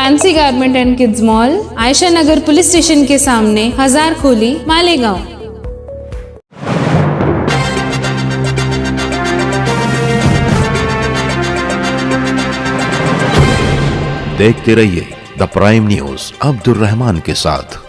Fancy garment and kids mall, Ayesha Nagar police station के सामने, हजार खोली, मालेगांव। देखते रहिए the prime news Abdul Rahman के साथ।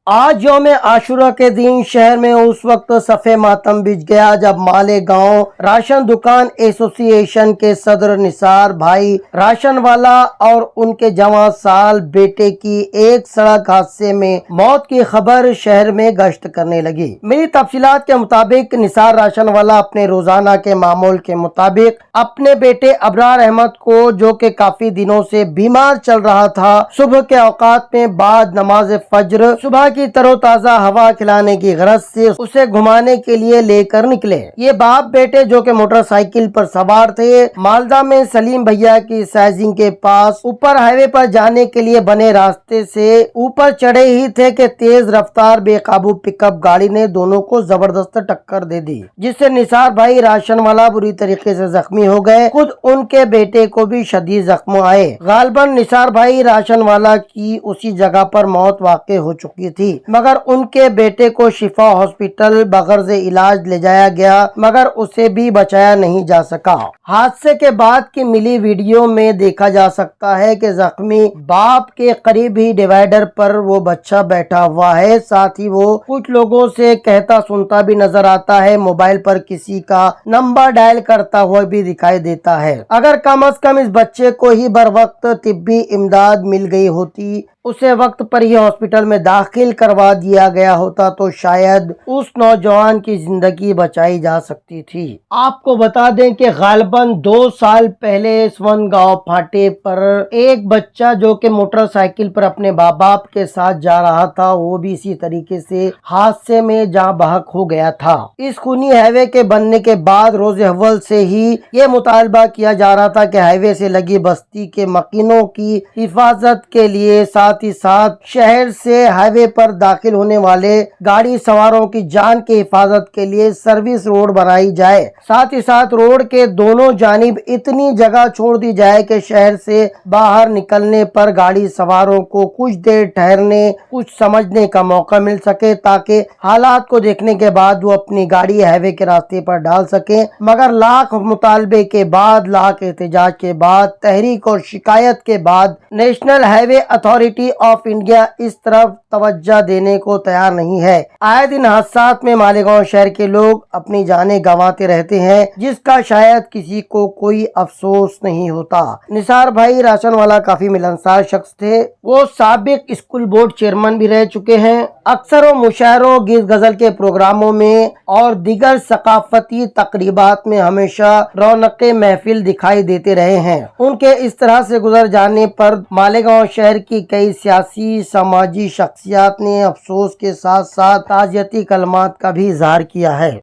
आज यौम आशुरा के दिन शहर में उस वक्त सफ़े मातम बिछ गया जब मालेगांव राशन दुकान एसोसिएशन के सदर निसार भाई राशन वाला और उनके जवां साल बेटे की एक सड़क हादसे में मौत की खबर शहर में गश्त करने लगी। मिली तफसीलात के मुताबिक निसार राशन वाला अपने रोजाना के मामूल के मुताबिक अपने बेटे अबरार अहमद को, जो कि काफी दिनों से बीमार चल रहा था, सुबह के औकात में बाद नमाज फज्र सुबह की तरोताजा हवा खिलाने की गरज से उसे घुमाने के लिए लेकर निकले। ये बाप बेटे जो कि मोटरसाइकिल पर सवार थे, मालदा में सलीम भैया की साइजिंग के पास ऊपर हाईवे पर जाने के लिए बने रास्ते से ऊपर चढ़े ही थे कि तेज रफ्तार बेकाबू पिकअप गाड़ी ने दोनों को जबरदस्त टक्कर दे दी, जिससे निसार भाई राशन वाला बुरी तरीके से जख्मी हो गए। खुद उनके बेटे को भी शदीद जख्म आए। गालबन निसार भाई राशन वाला की उसी जगह पर मौत वाक़ई हो चुकी थी, मगर उनके बेटे को शिफा हॉस्पिटल बगैर से इलाज ले जाया गया, मगर उसे भी बचाया नहीं जा सका। हादसे के बाद की मिली वीडियो में देखा जा सकता है कि जख्मी बाप के करीब ही डिवाइडर पर वो बच्चा बैठा हुआ है। साथ ही वो कुछ लोगों से कहता सुनता भी नजर आता है। मोबाइल पर किसी का नंबर डायल करता हुआ भी दिखाई देता है। अगर कम से कम इस बच्चे को ही बर वक्त तिब्बी इमदाद मिल गई होती, उसे वक्त पर ही हॉस्पिटल में दाखिल करवा दिया गया होता, तो शायद उस नौजवान की जिंदगी बचाई जा सकती थी। आपको बता दें कि गालबन 2 साल पहले स्वर्ण गांव फाटे पर एक बच्चा जो कि मोटरसाइकिल पर अपने माँ बाप के साथ जा रहा था, वो भी इसी तरीके से हादसे में जाँ बहक हो गया था। इस खूनी हाईवे के बनने के बाद रोज अव्वल से ही ये मुतालबा किया जा रहा था कि हाईवे से लगी बस्ती के मकीनों की हिफाजत के लिए, साथ ही साथ शहर से हाईवे पर दाखिल होने वाले गाड़ी सवारों की जान की हिफाजत के लिए सर्विस रोड बनाई जाए। साथ ही साथ रोड के दोनों जानिब इतनी जगह छोड़ दी जाए कि शहर से बाहर निकलने पर गाड़ी सवारों को कुछ देर ठहरने, कुछ समझने का मौका मिल सके, ताकि हालात को देखने के बाद वो अपनी गाड़ी हाईवे के रास्ते पर डाल सके। मगर लाख मुतालबे के बाद, लाख एहतजाज के बाद, तहरीक और शिकायत के बाद national highway authority of India इस तरफ तवज्जो देने को तैयार नहीं है। आए दिन हादसात में मालेगांव शहर के लोग अपनी जानें गंवाते रहते हैं, जिसका शायद किसी को कोई अफसोस नहीं होता। निसार भाई राशन वाला काफी मिलनसार शख्स थे। वो साबिक स्कूल बोर्ड चेयरमैन भी रह चुके हैं। अक्सर मुशायरों, गीत गजल के प्रोग्रामों में और दीगर सकाफती तकरीबात में हमेशा रौनक महफिल दिखाई देते रहे हैं। उनके इस तरह से गुजर जाने पर मालेगांव शहर की कई सियासी समाजी शख्सियात ने अफसोस के साथ साथ ताज़ियती कलमात का भी इजहार किया है।